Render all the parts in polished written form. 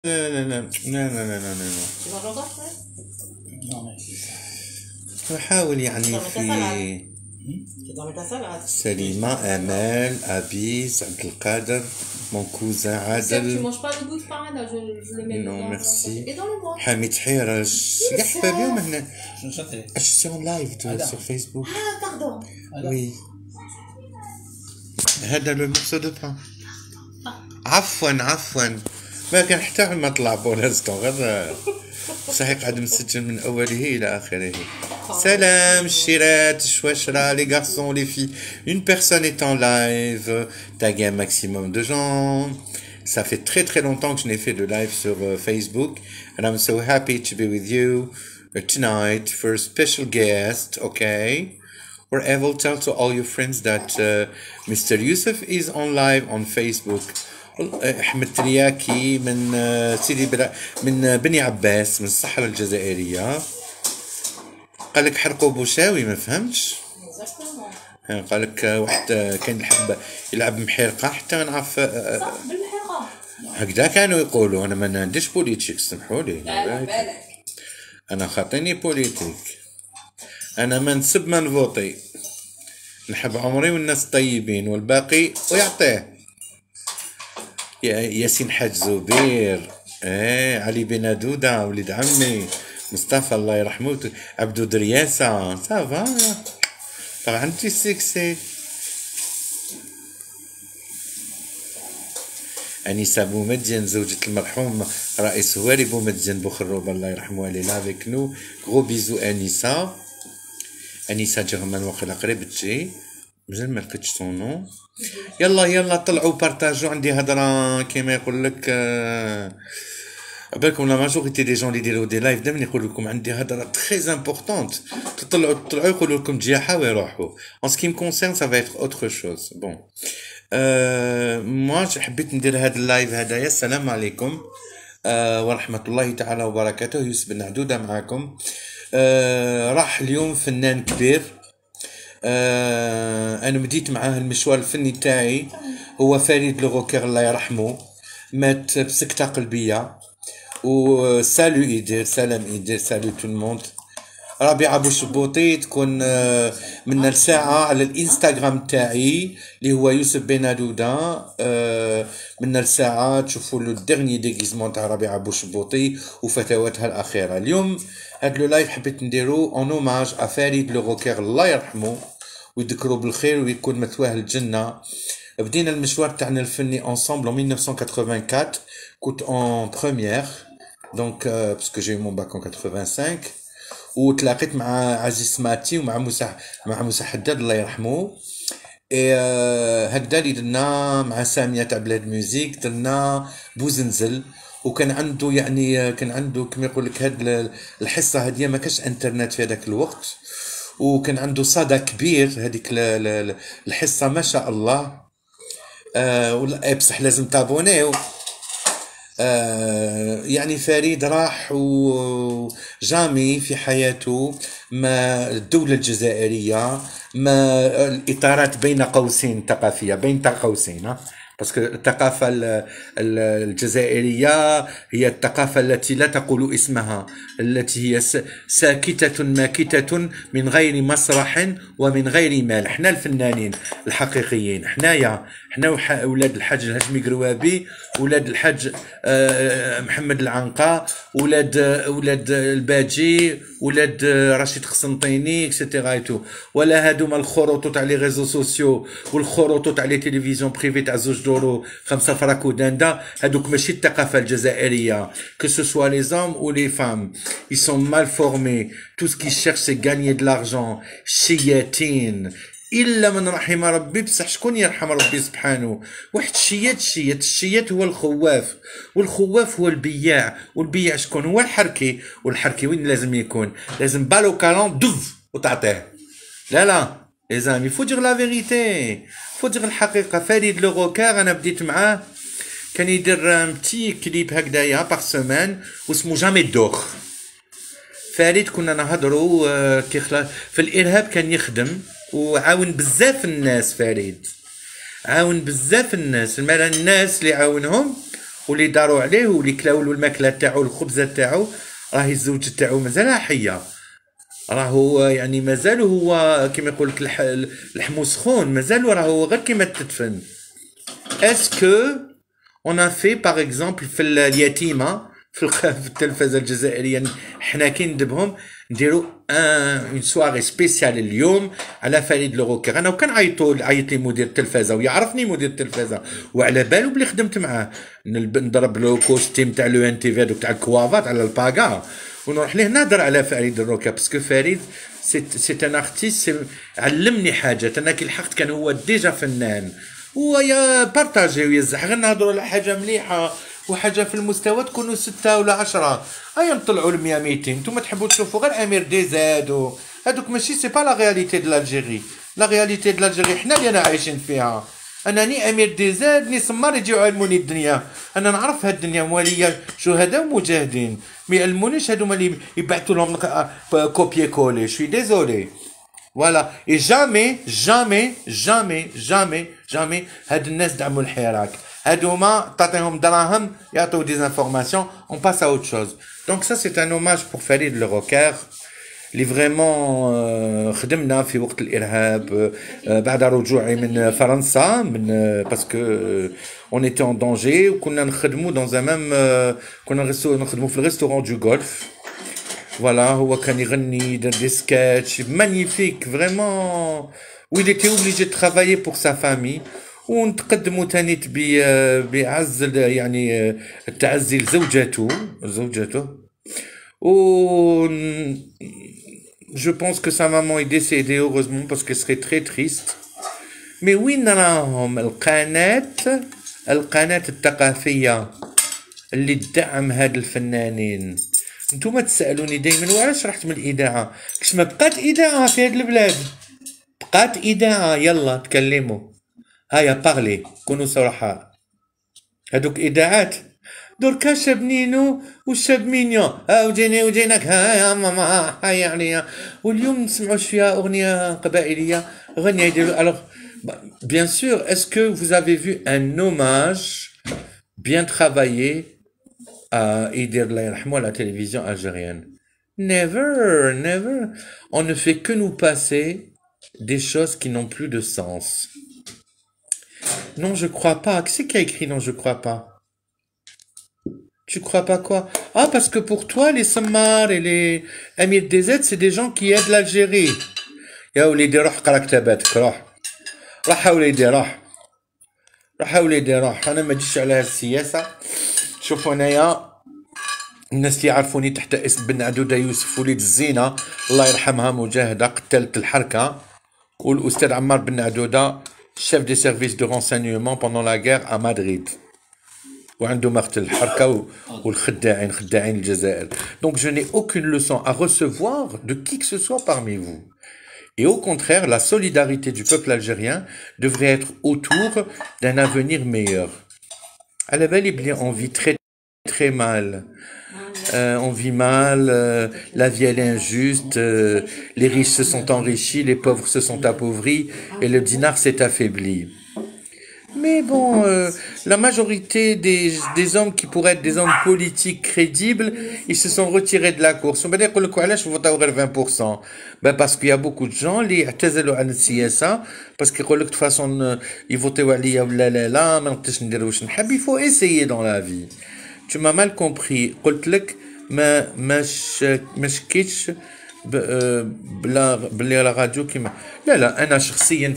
لا لا لا لا لا لا لا لا. Tu manges encore, frère? Non, mais c'est ça. بحاول يعني Tu في Tu dois mettre ta salade. سليمة، آمال، أبيس، عبد القادر، mon cousin Tu عادل. manges pas le bout de pain là, je le mets Non, dedans. merci. Et donne-le-moi. حميد حيرش يا حبابي هنا. Je chantais. Je suis en live sur Facebook. Ah, pardon. Oui. هذا لو مورسو دو بان. عفوا ما كان حتى ما طلع بولانستون غير صحيح قاعد مسجل من اوله الى اخره. سلام الشيرات الشواشرة les garçons les filles. Une personne est en live. Taguez un maximum de gens. Ça fait très longtemps que je n'ai fait de live sur Facebook, and I'm so happy to be with you tonight for a special guest. Okay, we're able to tell to all your friends that Mr. Yusuf is on live on Facebook. احمد ترياكي من سيدي من بني عباس من الصحراء الجزائريه. قال لك حرقوا بوشاوي ما فهمتش. قال لك واحد كان يلعب محيرقه حتى نعرف صح بالحيرقه هكذا كانوا يقولوا. انا ما عنديش بوليتيك سمحوا لي. لا بالك انا خاطيني بوليتيك. انا ما نسب ما نفوطي. نحب عمري والناس طيبين والباقي ويعطيه. ياسين حاج زبير، علي بن دودة، وليد عمي مصطفى الله يرحمه، عبدو درياسة، صافا طبعا انتي سيكسي. أنيسة بومدين زوجة المرحوم رئيس هواري بومدين بوخروب الله يرحمه عليه لافيك نو. غو بيزو أنيسة. أنيسة جرمان واقيلا قريب تجي مازال ما لقيتش صونو. يلا طلعوا بارطاجوا. عندي هضره كيما يقول لك بالكم لا ماجوريتي دي جون اللي يديروا دي لايف دائما يقول لكم عندي هضره تري امبورطونت. تطلعوا يقولوا لكم جياحه ويروحوا. ان سكي كونسيرن سا فا ايتر اوتر شوز. بون موا حبيت ندير هذا اللايف هذايا. السلام عليكم ورحمه الله تعالى وبركاته. يوسف بن عدوده معكم. راح اليوم فنان كبير. انا بديت معاه المشوار الفني تاعي. هو فريد لوغوكير الله يرحمه. مات بسكتة قلبية. وسالو يدير سلام يدير سالو تو الموند. ربيعة بوشبوطي تكون من الساعة على الانستغرام تاعي اللي هو يوسف بن دودة. من الساعة تشوفوا لو ديرني ديغيزمون تاع ربيعة بوشبوطي وفتواتها الأخيرة. اليوم هاد لو لايف حبيت نديرو اون اوماج ا فريد لوغوكير الله يرحمه ويذكروا بالخير ويكون مثواه الجنة. بدينا المشوار تاعنا الفني ensemble en 1984. كنت en première donc parce que j'ai eu mon bac en 85. وتلاقيت مع عزيز سماتي ومع موسى حداد الله يرحمه. هكذا اللي درنا مع سامية تاع بلاد ميوزيك درنا بوزنزل. وكان عنده يعني كان عنده كما يقول لك هاد الحصه هذه ما كاش انترنت في هذاك الوقت. وكان عنده صدى كبير هذيك الحصه ما شاء الله. بصح لازم تابونيو. يعني فريد راح وجامي في حياته ما الدولة الجزائرية ما الإطارات بين قوسين ثقافية بين قوسين. باسكو الثقافة الجزائرية هي الثقافة التي لا تقول اسمها، التي هي ساكتة ماكتة من غير مسرح ومن غير مال. احنا الفنانين الحقيقيين حنا ولاد الحاج الهاشمي قروابي، ولاد الحاج محمد العنقا، ولاد الباجي، ولاد رشيد قسنطيني اكسيتيرا تو. ولا هادوما الخروطو تاع لي ريزو سوسيو والخروطو تاع لي تيليفزيون بريفي تاع 2 دورو 5 فراك ودندا. هادوك ماشي الثقافة الجزائرية. que ce soit les hommes ou les femmes ils sont mal formés. tout ce qu'ils cherchent c'est gagner de l'argent. شياتين الا من رحم ربي. بصح شكون يرحم ربي سبحانه؟ واحد الشيات هو الخواف، والخواف هو البياع، والبياع شكون؟ هو الحركي. والحركي وين لازم يكون؟ لازم بالو كالون دوف وتعطيه. لا لي زامي فو دير لا فيريتي، فو دير الحقيقه. فريد لوغوكير انا بديت معاه كان يدير متي كليب هكذايا باغ سومان واسمو جامي دوخ. فريد كنا نهضروا في الارهاب كان يخدم وعاون بزاف الناس. فريد عاون بزاف الناس. الناس اللي عاونهم واللي داروا عليه واللي كلاو له الماكله تاعو الخبزه تاعو راهي الزوج تاعو مازالها حيه، راهو يعني مازال هو كيما يقول لك لحمو سخون، مازال راهو غير كيما تدفن. اسكو اون ا في باغ اكزومبل في اليتيمه في التلفزه الجزائريه حنا كي ندبهم نديرو اون سواري سبيسيال اليوم على فريد لوغوكير. انا وكان عيط لي مدير التلفزه ويعرفني مدير التلفزه وعلى بالو بلي خدمت معاه، نضرب له كوستيم تاع لو ان تي في هذوك تاع الكوافات على الباغا ونروح ليه نهضر على فريد الروكا باسكو فريد سي ان ارتيست علمني حاجات. انا كي لحقت كان هو ديجا فنان ويا بارطاجي ويزح غير نهضروا على حاجه مليحه وحاجه في المستوى تكونوا 6 ولا 10. هيا نطلعوا ل 100 200. نتوما تحبوا تشوفوا غير امير دي زاد هذوك ماشي سي با لا رياليتي دو الجيري. لا رياليتي دو الجيري حنا اللي انا عايشين فيها. انا ني امير دي زاد ني سمار يجيو يعلموني الدنيا. انا نعرف هاد الدنيا مواليه شهداء ومجاهدين ما يعلمونيش هادو اللي يبعثوا لهم كوبي كولي. شوي ديزولي فوالا. اي جامي جامي جامي جامي جامي هاد الناس دعموا الحراك. هادوما تعطيهم دراهم يعطيو دي انفورماسيون اون باس ا اوت شوز. دونك سا سي ان اوماج بور فريد لوغوكير اللي فريمون خدمنا في وقت الارهاب بعد رجوعي من فرنسا من باسكو اون ايتي اون دونجي وكنا نخدمو دون ان ميم كنا نخدمو في الريستورون دو غولف. فوالا هو كان يغني يدير دي سكتش مانيفيك فريمون ويل ايتي اوبليجي دو ترافايي بور سا فامي. ونتقدموا تانيت بعز يعني التعزي لزوجته و je pense que sa maman est décédée heureusement parce qu'elle serait très triste. mais وين راهم القناة الثقافية اللي تدعم هاد الفنانين؟ نتوما تسألوني دايما وعلاش رحت من الإذاعة؟ كش ما بقات إذاعة في هاد البلاد، بقات إذاعة. يلا تكلموا هيا باغلي كونوا صراحة. هادوك إذاعات دركا شاب نينو والشاب مينيو وجيناك ها ماما هيا عليا. واليوم نسمعوا فيها أغنية قبائلية غنية يديروا. alors bien sûr est-ce que vous avez vu un hommage bien travaillé à يدير الله يرحمه à la télévision algérienne? Never. On ne fait que nous passer des choses qui n'ont plus de sens. Non, je crois pas. Qui c'est qui a écrit non, je crois pas? Tu crois pas quoi? Ah, parce que pour toi, les Sammar et les Amir DZ, c'est des gens qui aident l'Algérie. يا وليدي روح قرا كتاباتك. روح وليدي روح وليدي روح. انا ما جيتش على هاد السياسه. شوفوا انايا الناس اللي يعرفوني تحت اسم بن عدوده يوسف وليد الزينه الله يرحمها مجاهده قتلت الحركه، والاستاذ عمار بن عدوده chef des services de renseignement pendant la guerre à Madrid. وعنده مقتل الحركة والخداعين خداعين الجزائر. Donc je n'ai aucune leçon à recevoir de qui que ce soit parmi vous. Et au contraire, la solidarité du peuple algérien devrait être autour d'un avenir meilleur. À la belle, on vit très mal. On vit mal, la vie elle est injuste, les riches se sont enrichis, les pauvres se sont appauvris et le dinar s'est affaibli. Mais bon, la majorité des hommes qui pourraient être des hommes politiques crédibles, ils se sont retirés de la course. On va dire que le Koualash va voter 20%. Ben parce qu'il y a beaucoup de gens qui اعتزلوا عن السياسة parce qu'ils يقول لك de toute façon ils votent عليا ولا لا ما نقدرش ندير واش نحب. Il faut essayer dans la vie. Tu m'as mal compris. قلت لك ما شكيتش بلا لا راديو كيما لا انا شخصيا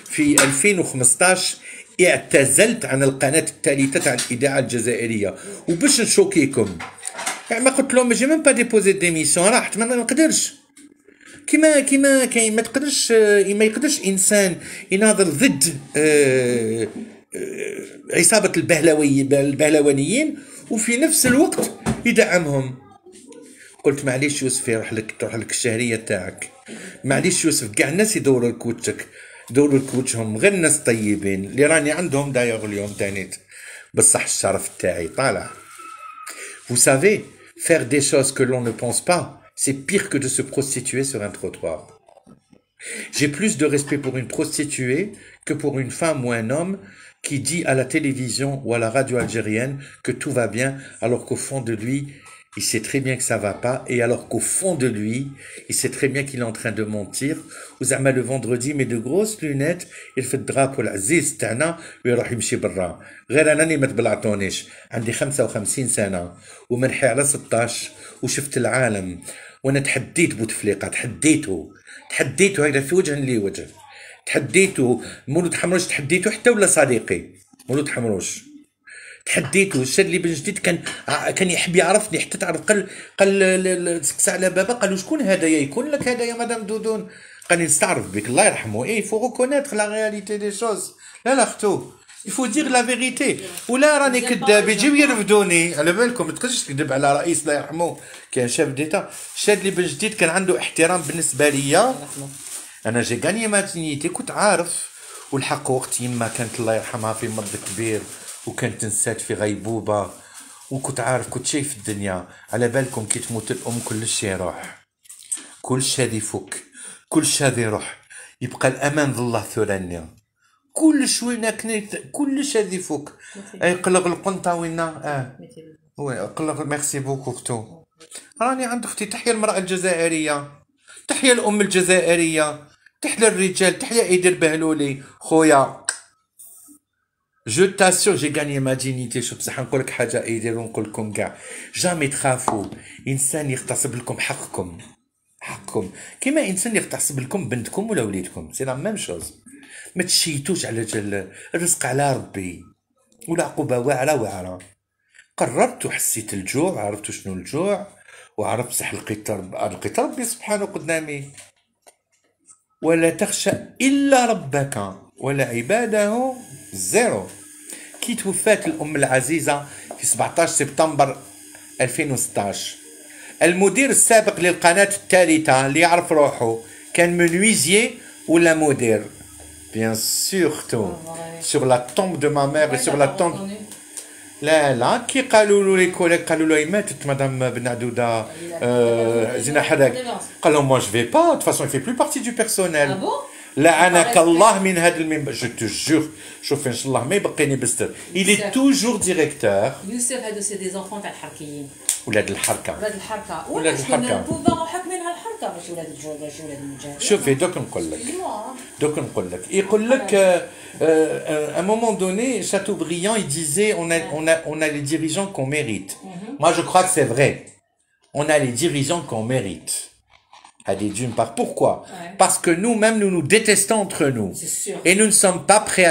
في 2015 اعتزلت عن القناه الثالثه تاع الاذاعه الجزائريه. وباش نشوكيكم يعني ما قلت لهم جي ميم با ديبوزي ديميسيون راحت ما نقدرش كيما كاين ما تقدرش ما يقدرش انسان يناضل ضد عصابه البهلوانيين وفي نفس الوقت يدعمهم. قلت معليش يوسف تروح لك الشهريه تاعك. معليش يوسف كاع الناس يدوروا لكوتشهم غير الناس طيبين اللي راني عندهم دايوغ اليوم تانيت بصح الشرف تاعي طالع. Vous savez, faire des choses que l'on ne pense pas, c'est pire que de se prostituer sur un trottoir. J'ai plus de respect pour une prostituée que pour une femme ou un homme qui dit à la télévision ou à la radio algérienne que tout va bien, alors qu'au fond de lui, il sait très bien que ça va pas, et alors qu'au fond de lui, il sait très bien qu'il est en train de mentir. وزعما le vendredi met de grosses lunettes, il fait الدرابو العزيز تاعنا ويروح يمشي برا. غير انني ما تبلعطونيش، عندي 55 سنة ومنحي على 16 وشفت العالم، وانا تحديت بوتفليقة، تحديته هيدا في وجه لي وجه، تحديته مولود حمروش، تحديته حتى ولا صديقي مولود حمروش، تحديته. شاد لي بن جديد كان يحب يعرفني، حتى تعرف قال سكس على بابا، قال له شكون هذايا؟ يكون لك هذايا مدام دودون؟ قال لي نستعرف بك الله يرحمه. اي فو ريكونيتر لا رياليتي دي شوز. لا اختو يفو دير لا فيريتي، ولا راني كذاب يجيو يرفدوني. على بالكم ما تقدرش تكذب على رئيس الله يرحمه، كان شاف ديتا. شاد لي بن جديد كان عنده احترام بالنسبه ليا، انا جي غاني ما دينيتي، كنت عارف. والحق وقت يما كانت الله يرحمها في مرض كبير، وكانت نسات في غيبوبه، وكنت عارف كنت شايف الدنيا. على بالكم كي تموت الام كل شيء يروح، كل شيء هذا يفك، كل شيء هذا يروح، يبقى الامان ذو الله ثرانيا. كل شوي ناكنيت، كل شيء هذا يفك. اي قلق القنطه وينا وي قلق. ميرسي بوكو اختو. راني عند اختي. تحيا المراه الجزائريه، تحيا الام الجزائريه، تحيا الرجال، تحيا ايدر بهلولي خويا. جو تاسور جي غاني ما دينيتي. شوف بصح نقول لك حاجه ايدر، ونقول لكم كاع جامي تخافوا. انسان يغتصب لكم حقكم، حقكم كيما انسان يغتصب لكم بنتكم ولا وليدكم، سي لا ميم شوز. ما تشيتوش على جل الرزق على ربي، والعقوبه واعره واعره. قررت وحسيت الجوع، وعرفت شنو الجوع، وعرفت بصح لقيت ربي سبحانه قدامي. ولا تخشى الا ربك ولا عباده زيرو. كي توفات الام العزيزه في 17 سبتمبر 2016، المدير السابق للقناه الثالثه اللي يعرف روحه كان منويزيي ولا مدير؟ بيان سور تو sur la tombe de ma mère et sur la tombe. لا كي قالوا له لي كوليك، قالوا له ماتت مدام بن عدوده زينه حداك، قال لهم moi je vais pas, de toute façon il fait plus partie du personnel. Ah bon? لعنك الله من هذا المنبر. جو تو جور. شوف ان شاء الله ما يبقيني بستر. il est toujours directeur. يوسف هادو سي دي زونفون تاع الحركيين، ولاد الحركه، ولاد الحركه، ولاد الحركه. البوفار حاكمينها الحركه، ماشي ولاد الجوع، ماشي ولاد المجاهد. شوفي دوك نقول لك، يقول لك à un moment donné, Chateaubriand, il disait on a les dirigeants qu'on mérite. Moi, je crois que c'est vrai. On a les dirigeants qu'on mérite. Allez, d'une part. Pourquoi? Parce que nous-mêmes, nous nous détestons entre nous. Sûr. Et nous ne sommes pas prêts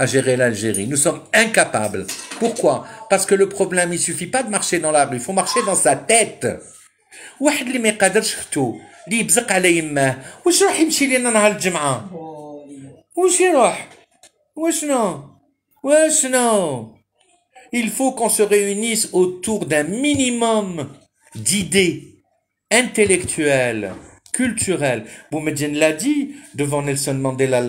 à gérer l'Algérie. Nous sommes incapables. Pourquoi? Parce que le problème, il suffit pas de marcher dans la rue. Il faut marcher dans sa tête. واحد اللي ما يقدرش ختو، اللي يبزق على يماه، واش راح يمشي لنا نهار الجمعة؟ واش يروح؟ واشنو؟ Il faut qu'on se réunisse autour d'un minimum d'idées intellectuelles, culturelles. Boumediene l'a dit devant Nelson Mandela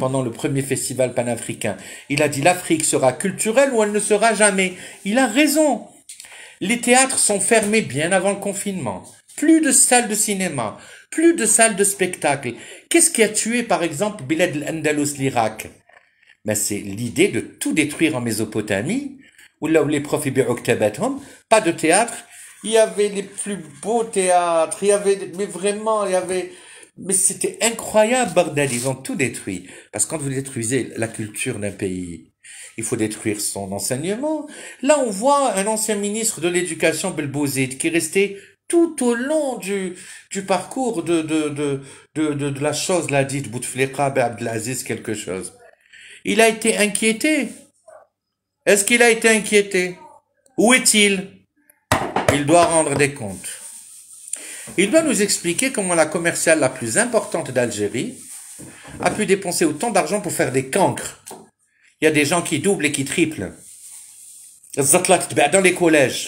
pendant le premier festival panafricain. Il a dit l'Afrique sera culturelle ou elle ne sera jamais. Il a raison. Les théâtres sont fermés bien avant le confinement. Plus de salles de cinéma, plus de salles de spectacle. Qu'est-ce qui a tué, par exemple, Bilad al-Andalus, l'Irak? Ben, c'est l'idée de tout détruire en Mésopotamie, où là où les profs يبيعوا كتاباتهم, pas de théâtre. Il y avait les plus beaux théâtres, mais vraiment, mais c'était incroyable, bordel, ils ont tout détruit. Parce que quand vous détruisez la culture d'un pays, il faut détruire son enseignement. Là, on voit un ancien ministre de l'éducation, Belbouzid, qui est resté tout au long du parcours de la chose, l'a dit, Bouteflika, Abdelaziz, quelque chose. Il a été inquiété. Est-ce qu'il a été inquiété? Où est-il? Il doit rendre des comptes. Il doit nous expliquer comment la commerciale la plus importante d'Algérie a pu dépenser autant d'argent pour faire des cancres. Il y a des gens qui doublent et qui triplent. Dans les collèges.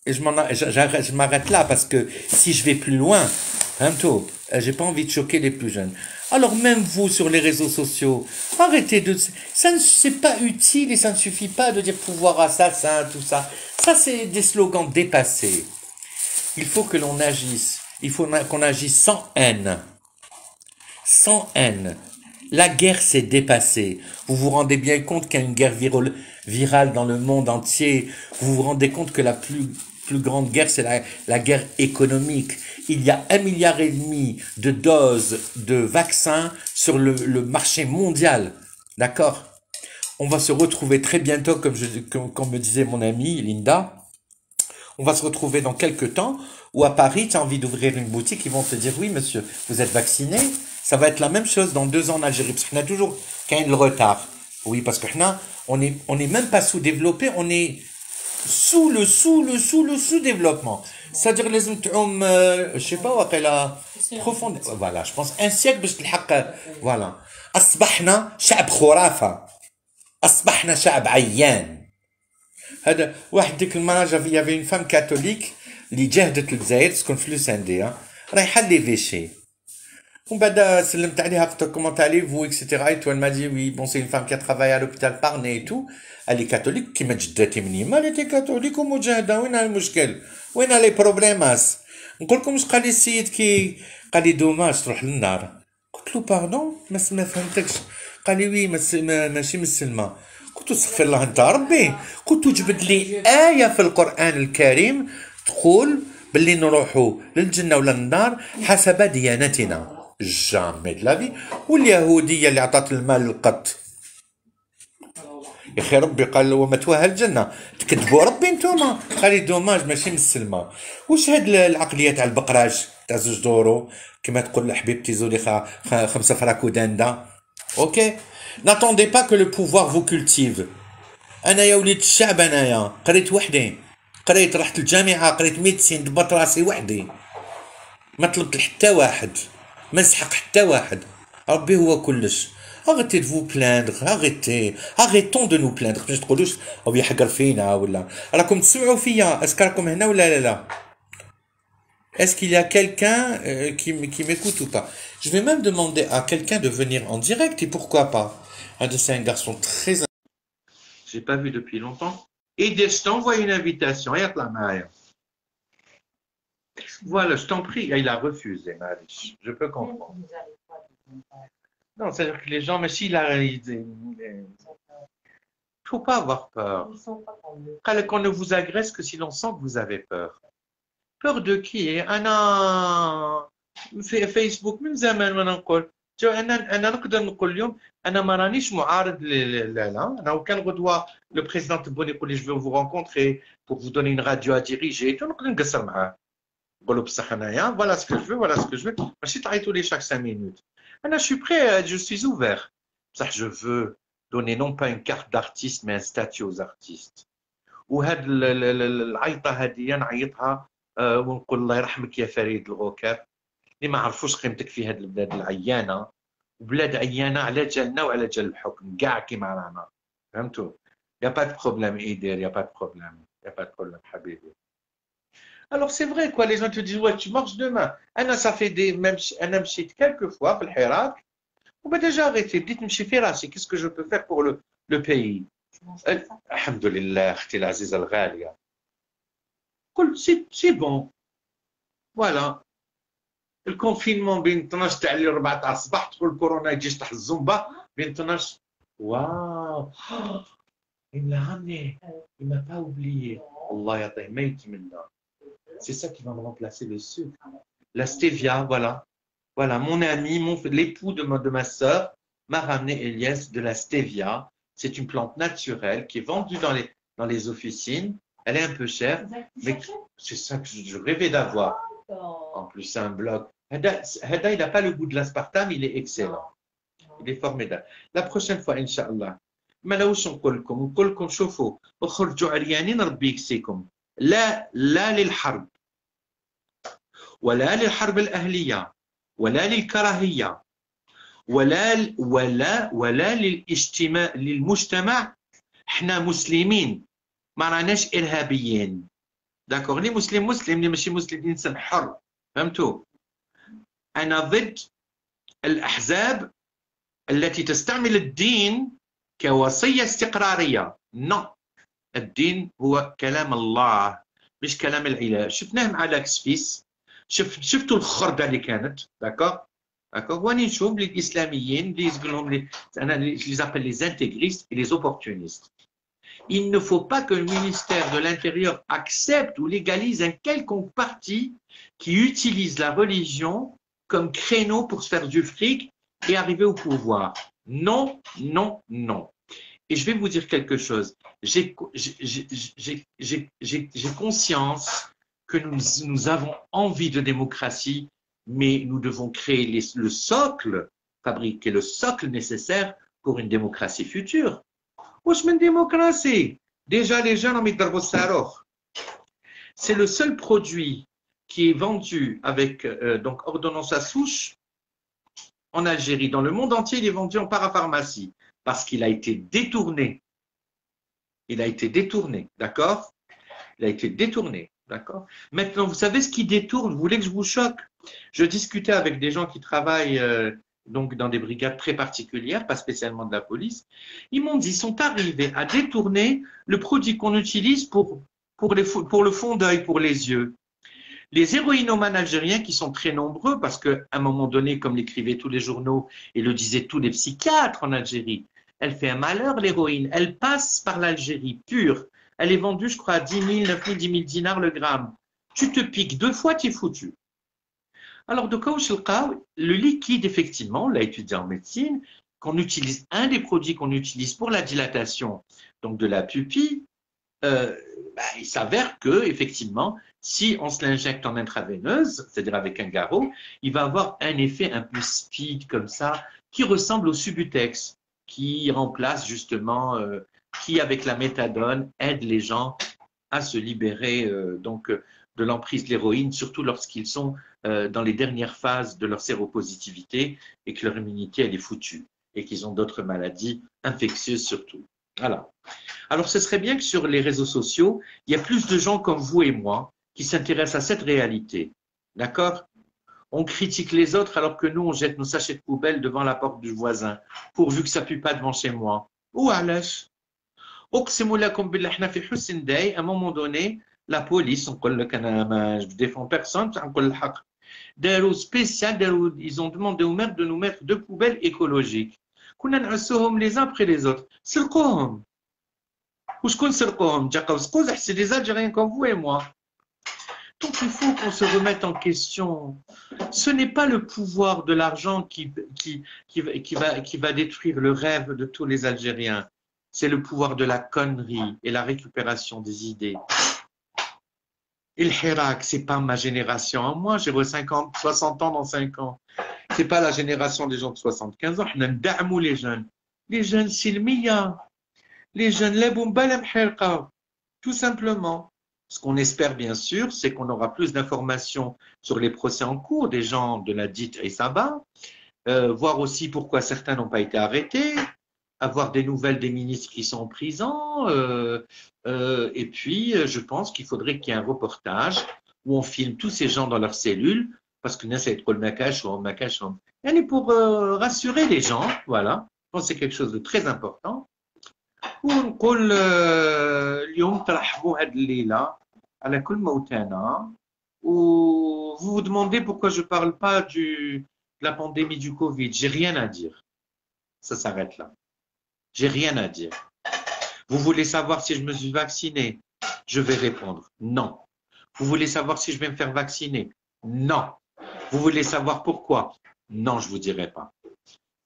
Et je m'arrête là parce que si je vais plus loin, j'ai pas envie de choquer les plus jeunes. Alors même vous sur les réseaux sociaux, arrêtez de... Ça ne c'est pas utile et ça ne suffit pas de dire pouvoir assassin, tout ça. Ça c'est des slogans dépassés. Il faut que l'on agisse. Il faut qu'on agisse sans haine. Sans haine. La guerre s'est dépassée. Vous vous rendez bien compte qu'il y a une guerre virale dans le monde entier. Vous vous rendez compte que la plus grande guerre, c'est la guerre économique. Il y a 1,5 milliard de doses de vaccins sur le marché mondial. D'accord? On va se retrouver très bientôt, comme me disait mon amie Linda. On va se retrouver dans quelques temps où à Paris, tu as envie d'ouvrir une boutique, ils vont te dire, oui, monsieur, vous êtes vacciné. Ça va être la même chose dans 2 ans en Algérie, parce qu'on a toujours quand le retard. Oui, parce que on est même pas sous-développé, on est sous le sous-développement. C'est-à-dire les je sais pas, profonde. Voilà, je pense un siècle, parce que voilà. أصبحنا شعب خرافة. أصبحنا شعب عيان. هذا واحد ديك المرة يافي اون فام كاثوليك اللي جاهدت للجزائر تسكن في لوسانديا رايحة ليفيشي ومن بعد سلمت عليها قلت كومون تالي فو اكسيتيرا اي تو مادي وي بون سي اون فام كي ترافاي ا لوبيتال بارني اي تو الي كاثوليك كيما جداتي من يما اللي كاثوليك ومجاهدة وين المشكل وين لي بروبليماس نقول لكم واش قال لي السيد كي قال لي دوماج تروح للنار قلت له باردون ما فهمتكش قال لي وي ماشي مسلمة قلت استغفر الله انت ربي قلت جبد لي آية في القرآن الكريم تقول باللي نروحوا للجنة ولا للنار حسب ديانتنا جامي دلافي واليهودية اللي عطات المال للقط يا اخي ربي قال ومثواها الجنة تكذبوا ربي نتوما قال لي دوماج ماشي مسلمة واش هاد العقلية تاع البقراج تاع 2 دورو كما تقول لحبيبتي زولي 5 فراك وداندا اوكي. N'attendez pas que le pouvoir vous cultive. أنا يا وليد الشعب أنايا قريت وحدي قريت رحت الجامعة قريت ميدسين دبرت راسي وحدي ما طلبت حتى واحد ما نسحق حتى واحد ربي هو كلش. arrêtez de vous plaindre arrêtons de nous plaindre باش تقولوش أو يحقر فينا ولا راكم تسمعوا فيا اسكو راكم هنا ولا لا. Est-ce qu'il y a quelqu'un qui m'écoute ou pas? Je vais même demander à quelqu'un de venir en direct et pourquoi pas. C'est un garçon très... J'ai pas vu depuis longtemps. Et je t'envoie une invitation. Voilà, je t'en prie. Il a refusé, Marie. Je peux comprendre. Non, c'est-à-dire que les gens, mais s'il a réalisé... Il faut pas avoir peur. Qu'on ne vous agresse que si l'on sent que vous avez peur. Peur de qui? أنا في فيسبوك من زمان وانا نقول انا نقدر نقول اليوم انا ما رانيش معارض لا انا وكان غدوه لو بريزيدون تبوني يقول لي جو فو رونكونتري بور فو دوني اون راديو ا ديريجي نقدر نقصر معاه نقول له بصح انايا فوالا سكو جو ماشي تعيطوا لي شاك 5 مينوت انا جو سوي بري جو سوي اوفير بصح جو فو دوني نون با اون كارت دارتيست مي ان ستاتيو اوز ارتيست وهاد العيطه هذه نعيطها ونقول الله يرحمك يا فريد الغوكاب اللي ما عرفوش قيمتك في هذه البلاد العيانه وبلاد عيانه على جالنا وعلى جال الحكم كاع كيما رانا فهمتوا يا با دو بروبليم ايدير يا با دو بروبليم حبيبي. Alors c'est vrai quoi les gens te disent ouais tu marches demain انا ça fait des même انا مشيت quelques fois في الحراك وبدا déjà arrêté بديت نمشي في راسي qu'est-ce que je peux faire pour le pays. الحمد لله اختي العزيزه الغاليه قلت سي بون فوالا الكونفينمون بين 12 تاع الليل 4 تاع الصباح تقول كورونا يجي يشطح الزنبه بين 12 واو il l'a ramené il m'a pas oublié الله يعطيه ما يتمنى c'est ça qui va me remplacer le sucre la stevia voilà mon ami l'époux de ma sœur m'a ramené Elias de la stevia c'est une plante naturelle qui est vendue dans les officines. Elle est un peu chère, mais c'est ça que je rêvais d'avoir. En plus, c'est un blog. Hada, il n'a pas le goût de l'aspartame, il est excellent. Il est formidable. La prochaine fois, Inch'Allah. ما لوش نقول لكم شوفوا اخرجوا عريانين ربي يكسيكم لا للحرب ولا للحرب الأهلية ولا للكراهية ولا للاجتماع للمجتمع. احنا مسلمين ما راناش ارهابيين داكوغ لي مسلم اللي ماشي مسلم انسان حر فهمتوا. انا ضد الاحزاب التي تستعمل الدين كوصيه استقراريه. نو الدين هو كلام الله مش كلام العلاج. شفناه مع لاكسفيس شفتوا الخرده اللي كانت داكوغ D'accord? ونشوف les islamiens, je les appelle les intégristes et les opportunistes. Il ne faut pas que le ministère de l'Intérieur accepte ou légalise un quelconque parti qui utilise la religion comme créneau pour se faire du fric et arriver au pouvoir. Non, non, non. Et je vais vous dire quelque chose. J'ai conscience que nous avons envie de démocratie, mais nous devons créer le socle, fabriquer le socle nécessaire pour une démocratie future. Wesh min démocratie. Déjà, les jeunes ont mis de saroch. C'est le seul produit qui est vendu avec donc ordonnance à souche en Algérie. Dans le monde entier, il est vendu en parapharmacie parce qu'il a été détourné. Il a été détourné, d'accord? Il a été détourné, d'accord? Maintenant, vous savez ce qui détourne? Vous voulez que je vous choque? Je discutais avec des gens qui travaillent donc dans des brigades très particulières, pas spécialement de la police. Ils m'ont dit, ils sont arrivés à détourner le produit qu'on utilise pour le fond d'œil, pour les yeux. Les héroïnomanes algériens qui sont très nombreux, parce qu'à un moment donné, comme l'écrivaient tous les journaux et le disaient tous les psychiatres en Algérie, elle fait un malheur, l'héroïne. Elle passe par l'Algérie pure. Elle est vendue, je crois, à 10 000, 9 000, 10 000 dinars le gramme. Tu te piques 2 fois, tu es foutu. Alors, de le liquide, effectivement, on l'a étudié en médecine, qu'on utilise, un des produits qu'on utilise pour la dilatation donc de la pupille, il s'avère que, effectivement, si on se l'injecte en intraveineuse, c'est-à-dire avec un garrot, il va avoir un effet un peu speed comme ça, qui ressemble au Subutex, qui remplace justement, qui avec la méthadone aide les gens à se libérer donc de l'emprise de l'héroïne, surtout lorsqu'ils sont dans les dernières phases de leur séropositivité et que leur immunité elle est foutue et qu'ils ont d'autres maladies infectieuses surtout. Voilà. Alors ce serait bien que sur les réseaux sociaux, il y a plus de gens comme vous et moi qui s'intéressent à cette réalité. D'accord? On critique les autres alors que nous, on jette nos sachets de poubelle devant la porte du voisin, pourvu que ça ne pue pas devant chez moi. Ou علاش أقسم لكم بالله احنا في حسن داي à un moment donné la police نقول لك أنا ما je défends personne نقول الحق داروا spécial ils ont demandé au maire de nous mettre 2 poubelles écologiques كنا نعسوهم les uns après les autres سرقوهم وشكون سرقوهم جا قوس c'est des Algériens comme vous et moi. Donc il faut qu'on se remette en question. Ce n'est pas le pouvoir de l'argent qui va détruire le rêve de tous les Algériens. C'est le pouvoir de la connerie et la récupération des idées. Et le Hirak, c'est pas ma génération. Moi, j'ai 60 ans dans 5 ans. C'est pas la génération des gens de 75 ans. On a les jeunes. Les jeunes, c'est le milliard. Les jeunes, les boumbalem Hirqa. Tout simplement. Ce qu'on espère bien sûr, c'est qu'on aura plus d'informations sur les procès en cours des gens de la dite Aïsaba, voir aussi pourquoi certains n'ont pas été arrêtés, avoir des nouvelles des ministres qui sont en prison, et puis je pense qu'il faudrait qu'il y ait un reportage où on filme tous ces gens dans leurs cellules, parce que c'est trop le macache ou et pour rassurer les gens, voilà, je pense que c'est quelque chose de très important. ونقول اليوم ترحبوا هذه الليلة على كل موتانا vous vous demandez pourquoi je ne parle pas de la pandémie du Covid. J'ai rien à dire. Ça s'arrête là. J'ai rien à dire. Vous voulez savoir si je me suis vacciné? Je vais répondre non. Vous voulez savoir si je vais me faire vacciner? Non. Vous voulez savoir pourquoi? Non, je ne vous dirai pas.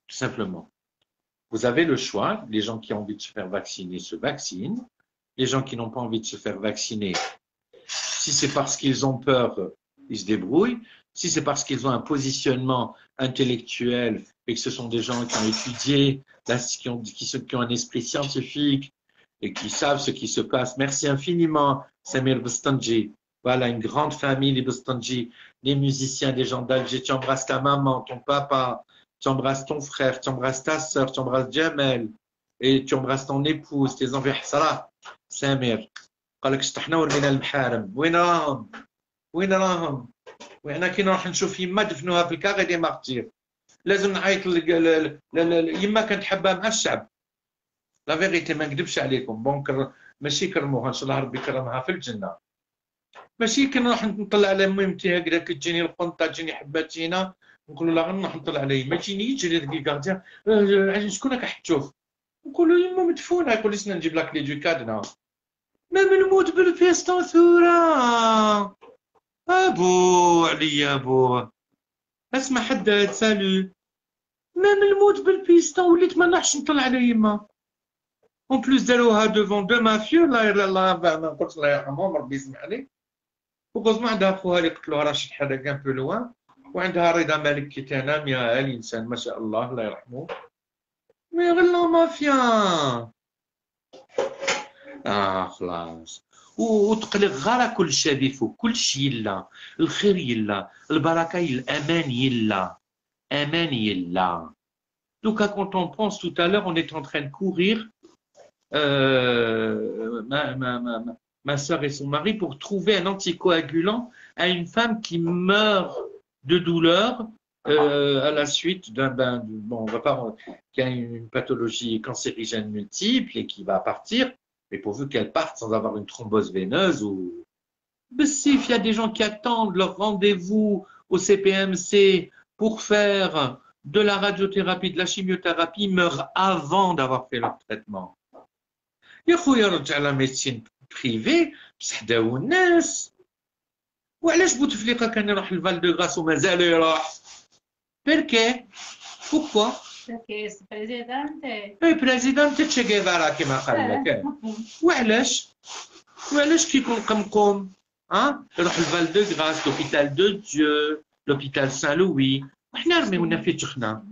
Tout simplement. Vous avez le choix. Les gens qui ont envie de se faire vacciner se vaccinent. Les gens qui n'ont pas envie de se faire vacciner, si c'est parce qu'ils ont peur, ils se débrouillent. Si c'est parce qu'ils ont un positionnement intellectuel et que ce sont des gens qui ont étudié, qui ont un esprit scientifique et qui savent ce qui se passe. Merci infiniment, Samir Bostanji. Voilà, une grande famille, les Bostanji, les musiciens, des gens d'Alger. Tu embrasses ta maman, ton papa, tu embrasses ton frère, tu embrasses ta soeur, tu embrasses Jamel et tu embrasses ton épouse, tes enfants. Salah, Samir. قال لك شطحنا ورمينا المحارم. وين راهم؟ وين راهم؟ وحنا كي نروح نشوف يما دفنوها في الكاغي دي مارتير. لازم نعيط يما كانت حبها مع الشعب. لا فيغيتي ما نكذبش عليكم. بون ماشي كرموها ان شاء الله ربي يكرمها في الجنه. ماشي كي نروح نطلع على ميمتي هكذا كتجيني القنطه تجيني حباتينا نقول له لا غنروح نطلع على يما تجيني يجري هذاك الكارديان شكون راك حتشوف نقول له يما مدفونه يقول لي سنا نجيب لك لي دو كادنا ما نموت بالفيستون ثورة ابو عليا ابو اسمع حداد سالو ما نموت بالبيستون وليت ما نروحش نطلع على يما اون بلوس داروها دوفون دو مافيو الله ما قلت الله يرحمهم ربي يسمح عليه وغوزمون عندها خوها اللي قتلوها راشد حداك ان بو لوان وعندها رضا مالك كي تنام يا الانسان ما شاء الله الله يرحمه مي غير مافيا خلاص وتقلق غير كل شيء بيفو كل شيء يلا الخير يلا البركه الامان يلا امان يلا دوكا quand on pense tout à l'heure on est en train de courir ma soeur et son mari pour trouver un anticoagulant à une femme qui meurt de douleur à la suite bon, on va pas, qui a une pathologie cancérigène multiple et qui va partir, mais pourvu qu'elle parte sans avoir une thrombose veineuse ou. Mais si, il y a des gens qui attendent leur rendez-vous au CPMC pour faire de la radiothérapie, de la chimiothérapie, meurent avant d'avoir fait leur traitement. يا خويا رجع لا ميديسين بريفي بصح داو الناس وعلاش بوتفليقه كان يروح لفال دو غراس ومازال يروح بيركي بوكوا Perché il presidente اي بريزيدنت تشي غيفارا كيما قال لك وعلاش كيكون قمقم يروح لفال دو غراس لوبيتال دو ديو لوبيتال سان لوي وحنا رميونا في تخنا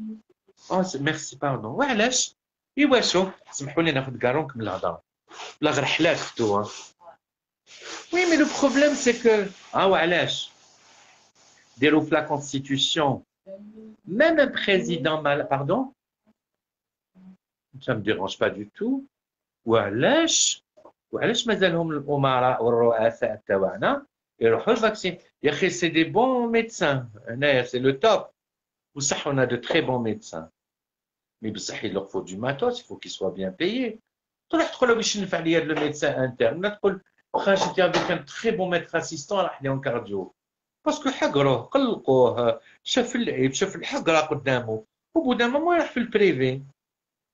ميرسي باردون وعلاش ايوا شوف سمحوا لي ناخذ كارون كمل الهضره لا غير حلات فتوها وي مي لو بروبليم سي كو وعلاش ديروا في لا كونستيتيوسيون même un président mal pardon ça me dérange pas du tout وعلاش مازالهم الامراء والرؤساء تاعنا يروحوا الفاكسين يا اخي سي دي بون ميدسان هنايا سي لو توب وصح on a de très bons médecins mais بصح il leur faut du matos il faut qu'ils soient bien payés تروح تقول له باش ننفع لي هذا الميدسان انترن لا تقول خاش انت افيك ان تري بون ميتر اسيستون راح لهم كارديو باسكو حقروه قلقوه شاف العيب شاف الحقره قدامه وبودا ما يروح في البريفي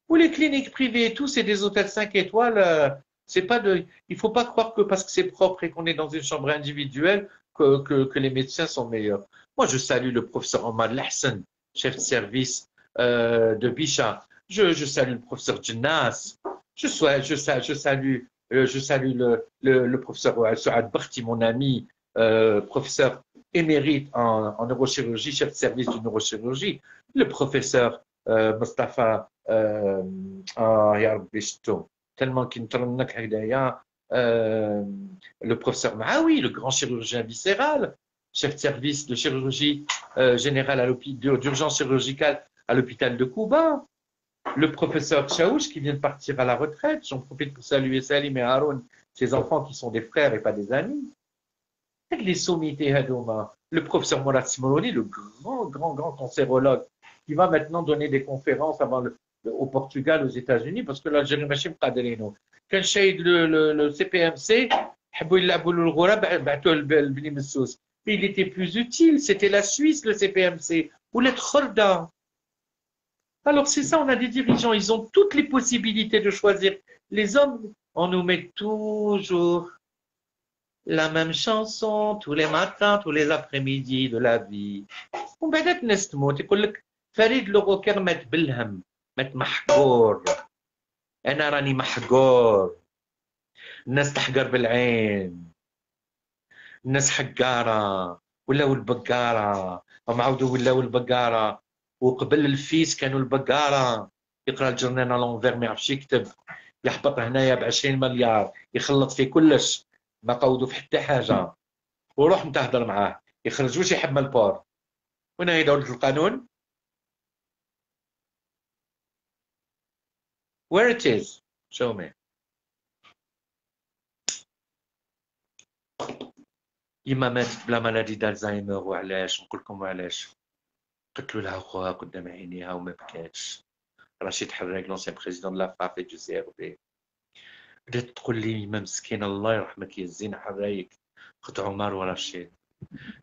ولي كلينيك بريفي تو سي دي زوتيل 5 étoiles c'est pas de il faut pas croire que parce que c'est propre et qu'on est dans une chambre individuelle que les médecins sont meilleurs. Moi je salue le professeur Omar Lahsen, chef de service de Bicha. Je salue le professeur Djennas. Je salue le professeur Souad Barti, mon ami, professeur émérite en neurochirurgie, chef de service de neurochirurgie. Le professeur Mustafa tellement qu'il le professeur Mahawi, le grand chirurgien viscéral, chef de service de chirurgie générale d'urgence chirurgicale à l'hôpital de Cuba. Le professeur Chaouch qui vient de partir à la retraite, j'en profite pour saluer Salim et Haroun, ses enfants qui sont des frères et pas des amis. Les sommités Hadouma, le professeur Mourad Simoloni, le grand cancérologue, qui va maintenant donner des conférences au Portugal, aux États-Unis, parce que l'Algérie machine qadirino. Quand le CPMC, il était plus utile, c'était la Suisse, le CPMC, ou les Khorda. Alors c'est ça, on a des dirigeants, ils ont toutes les possibilités de choisir. Les hommes, on nous met toujours la même chanson tous les matins, tous les après-midi de la vie. ومن بعد الناس تموت يقول لك فريد لوغوكر مات بالهم مات محقور انا راني محقور الناس تحقر بالعين الناس حقاره ولاو البقاره هم عاودوا ولاو البقاره وقبل الفيس كانوا البقاره يقرا الجرنان لونفير ما يعرفش يكتب يحبط هنايا ب20 مليار يخلط في كلش ما قودوا في حتى حاجه وروح انت تهضر معاه يخرج واش يحب من البور هنا هي دوله القانون where it is show me يما ماتت بلا مالادي دالزايمر وعلاش نقول لكم علاش قتلوا لها خوها قدام عينيها وما بكاتش رشيد حراق لونسيان بريزيدون لا فافي دو سي ار بي بدات تقول لي يما مسكينه الله يرحمك يا الزين حرايك اخت عمر ورشيد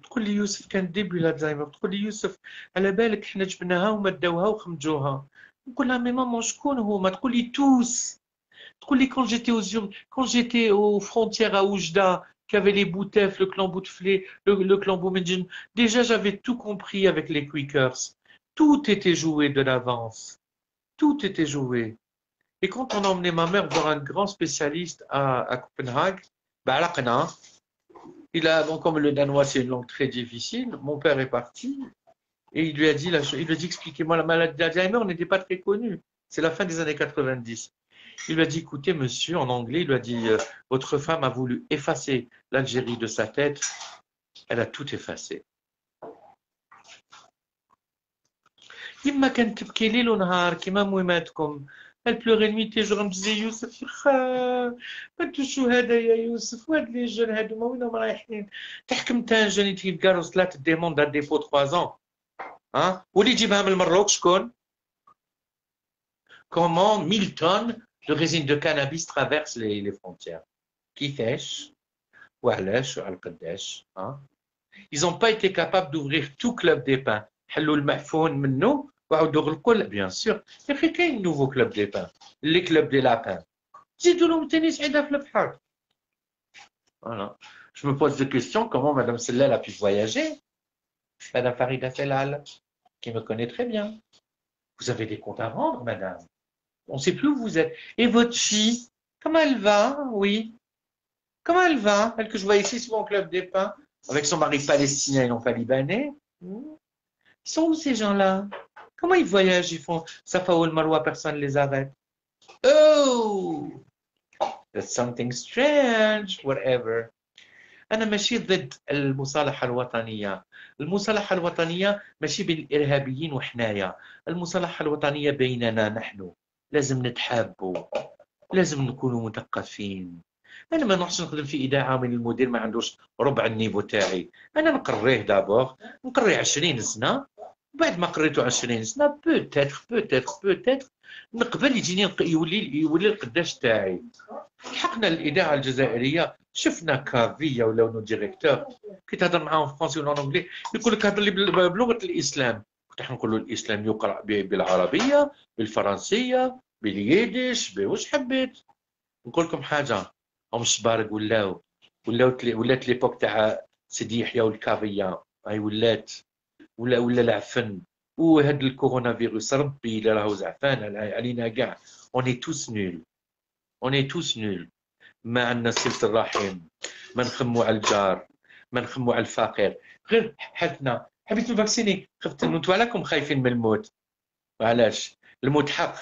تقول لي يوسف كان ديبي الزهايمر، تقول لي يوسف على بالك حنا جبناها وما داوها وخمجوها. نقول لها مي ماما شكون هما؟ تقول لي توس. تقول لي quand j'étais aux frontières à Oujda, qu'il y avait les Boutef, le clan Bouteflé, le clan Boumedjin, déjà j'avais tout compris avec les Quakers. Tout était joué de l'avance. Tout était joué. Et quand on a emmené ma mère voir un grand spécialiste à Copenhague, bah, bon, comme le danois c'est une langue très difficile, mon père est parti et il lui a dit, expliquez-moi, la maladie d'Alzheimer n'était pas très connue. C'est la fin des années 90. Il lui a dit, écoutez monsieur, en anglais, il lui a dit, votre femme a voulu effacer l'Algérie de sa tête, elle a tout effacé. يما كانت تبكي ليل ونهار كيما مويماتكم. Elle pleurait nuit et jour. Elle me disait يوسف يخا هادو الشهداء يا يوسف وهاد لي جون هادو ما وينهم رايحين. تحكم تا جون يتقاروا ثلاثة ديمون دا ديبو 3 ans. ها واللي يجيبها من المروك شكون؟ Comment 1000 tonnes de résine de cannabis traversent les frontières. كيفاش وعلاش وعلى قداش. Ils n'ont pas été capables d'ouvrir tout club des pins. حلوا المعفون منه وعاودوا غلقوا. Bien sûr. يا اخي كاين nouveau club des pins. Les clubs des lapins. زيدوا لهم ثاني سعيده في البحر. Voilà. Je me pose des questions. Comment Madame Sellel a pu voyager? Madame Farida Sellal, qui me connaît très bien. Vous avez des comptes à rendre, Madame. On ne sait plus où vous êtes. Et votre fille, comment elle va? Oui. Comment elle va? Elle que je vois ici souvent au club des pins, avec son mari palestinien et non pas libanais. Ils sont où ces gens-là? Comment ils voyagent? Ils font Safa ou le Marwa, personne ne les arrête. Oh! There's something strange, whatever. أنا ماشي ضد المصالحة الوطنية. المصالحة الوطنية ماشي بين الإرهابيين وحنايا. المصالحة الوطنية بيننا نحن. لازم نتحابوا. لازم نكونوا مثقفين. أنا ما نروحش نخدم في إذاعة من المدير ما عندوش ربع النيفو تاعي. أنا نقريه دابور. نقريه 20 سنة. بعد ما قريته 20 سنة بوتيتر نقبل يجيني يولي القداش تاعي. حقنا الإذاعة الجزائرية شفنا كافية ولا نو ديريكتور كي تهضر معاهم فرنسي ولا انجلي يقول لك هضر لي بلغة الإسلام. كنت نقول له الإسلام يقرأ بالعربية بالفرنسية باليدش بواش حبيت. نقول لكم حاجة هم الشبارق ولات ليبوك تاع سيدي يحيى والكافية. هاي ولا العفن وهاد الكورونا فيروس ربي الا راهو زعفان علينا كاع. اوني توس نول. ما عندنا صلة الرحم. ما نخمو على الجار. ما نخمو على الفقير. غير حالتنا حبيتو الفاكسيني خفت نموتوا عليكم خايفين من الموت. وعلاش؟ الموت حق.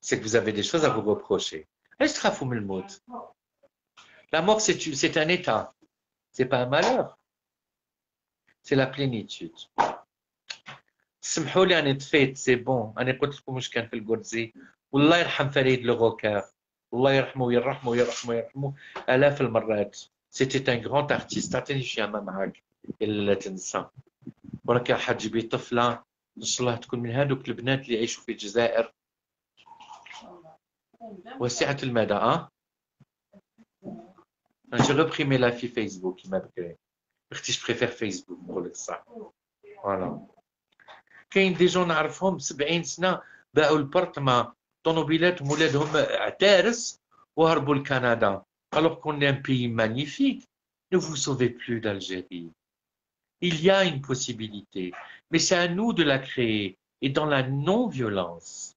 سي que vous avez des choses à vous reprocher. علاش تخافوا من الموت؟ La mort c'est un état. C'est pas un malheur. C'est la plénitude. سمحوا لي أنا طفيت سي بون. أنا قلت لكم واش كان في القدزي. والله يرحم فريد لوغوكار. الله يرحمه ويرحمه آلاف المرات. سيتي ان غراند ارتيست. عطيني شي عام معاك إلا لا تنسى. وراك حتجيبي طفلة إن شاء الله تكون من هذوك البنات اللي يعيشوا في الجزائر واسعة المدى. J'ai reprimé la fille Facebook qui m'a بكري. اختي je préfère Facebook نقول لك الصح. فوالا. كاين دي جون نعرفهم 70 سنة باعوا البرطمة طوموبيلاتهم ولادهم عتارس وهربوا لكندا. Alors qu'on est un pays magnifique, ne vous sauvez plus d'Algérie. Il y a une possibilité, mais c'est à nous de la créer et dans la non-violence.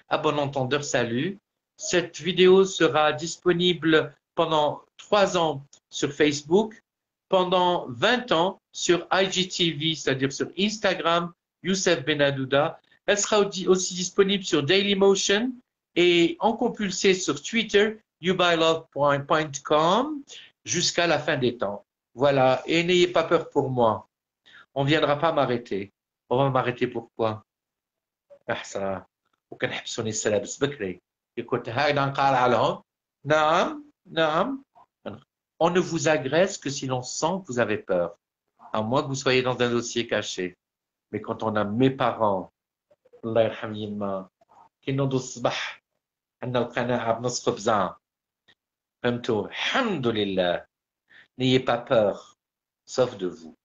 À bon entendeur, salut. Cette vidéo sera disponible pendant 3 ans sur Facebook, pendant 20 ans sur IGTV, c'est-à-dire sur Instagram, Youssef Benadouda. Elle sera aussi disponible sur Dailymotion et en compulsé sur Twitter, youbylove.com jusqu'à la fin des temps. Voilà, et n'ayez pas peur pour moi. On ne viendra pas m'arrêter. On va m'arrêter pourquoi? وكنحبسوني السلابس بكري. كنت هكذا نقارع لهم. نعم. On ne vous agresse que si l'on sent que vous avez peur, à moins que vous soyez dans un dossier caché. Mais quand on a mes parents, الله يرحم يما, كي نوضوا الصباح عندنا القناعة بنص خبزة. فهمتوا؟ الحمد لله. N'ayez pas peur, sauf de vous.